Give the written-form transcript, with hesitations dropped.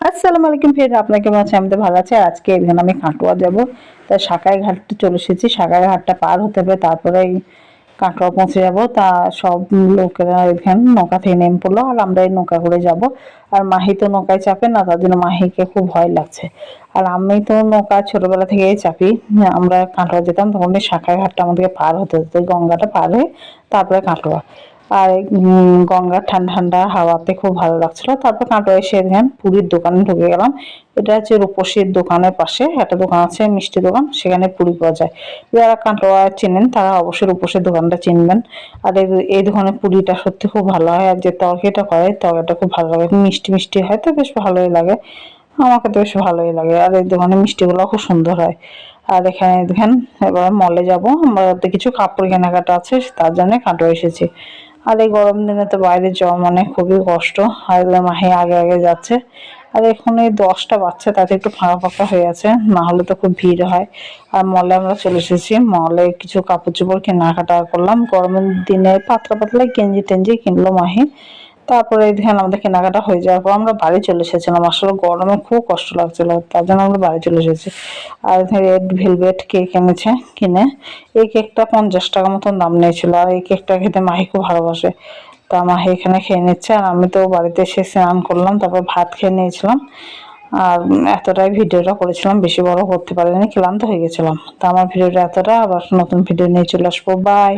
আসসালামু আলাইকুম ফির আপনাকে কেমন আছে? আমি তো ভালো আছি। আর আজকে এখানে আমি কাটোয়া যাব, তাই সাকাই ঘাটে চলে এসেছি। সাকাই ঘাটটা পার হতে হবে, তারপরে কাটোয়া পৌঁছে যাব। তা সব লোকেরা এখানে নৌকা থেকে নেমে পড়লো, আর আমরা এই নৌকা করে যাব। আর মাহি তো নৌকায় চাপে না, তার জন্য মাহিকে খুব ভয় লাগছে। আর আমি তো নৌকা ছোটবেলা থেকেই চাপি। আমরা কাটোয়া যেতাম তখন এই সাকাই ঘাটটা আমাদেরকে পার হতে হতো, এই গঙ্গাটা পার হয়ে তারপরে কাটোয়া। আর গঙ্গার ঠান্ডা ঠান্ডা হাওয়াতে খুব ভালো লাগছিল। তারপর কাটোয়া এসে এখানে পুরীর দোকানে ঢুকে গেলাম। এটা হচ্ছে রূপসীর দোকানের পাশে একটা দোকান আছে, মিষ্টি দোকান, সেখানে পুরি পাওয়া যায়। যারা কাটোয়া চেনেন তারা অবশ্যই রূপসীর দোকানটা চিনবেন। আর এই দোকানের পুরিটা সত্যি খুব ভালো হয়, আর যে তরকারিটা করে তরকারিটা খুব ভালো লাগে, মিষ্টি মিষ্টি হয়, তো বেশ ভালোই লাগে। আমাকে তো বেশ ভালোই লাগে। আর এই দোকানের মিষ্টিগুলো খুব সুন্দর হয়। আর এখানে দেখেন, এবার মলে যাব, আমাদের কিছু কাপড় কেনাকাটা আছে, তার জন্য কাটোয়া এসেছি। আর এই গরম দিনে তো বাইরে যাওয়া মানে খুবই কষ্ট। আর মাহি আগে আগে যাচ্ছে। আর এখন এই 10টা বাচ্চা, তাতে একটু ফাঁকা ফাঁকা হয়ে আছে, না হলে তো খুব ভিড় হয়। আর মলে আমরা চলে এসেছি, মলে কিছু কাপড় চোপড় কেনাকাটা করলাম। গরমের দিনে পাতলা পাতলা গেঞ্জি টেঞ্জি কিনলো মাহি। তারপরে ধ্যান আমাদের কেনাকাটা হয়ে যাওয়ার পর আমরা বাড়ি চলে এসেছিলাম। আসলে গরমে খুব কষ্ট লাগছিল, তার জন্য আমরা বাড়ি চলে এসেছি। আর রেড ভেলভেট কেক এনেছে কিনে। এই কেকটা 50 টাকা মতন দাম নিয়েছিল। আর এই কেকটা খেতে মাহি খুব ভালোবাসে, তা মাহি এখানে খেয়ে নিচ্ছে। আর আমি তো বাড়িতে এসে স্নান করলাম, তারপর ভাত খেয়ে নিয়েছিলাম। আর এতটাই ভিডিওটা করেছিলাম, বেশি বড় করতে পারিনি, ক্লান্ত হয়ে গেছিলাম। তা আমার ভিডিওটা এতটা, আবার নতুন ভিডিও নিয়ে চলে আসবো। বাই।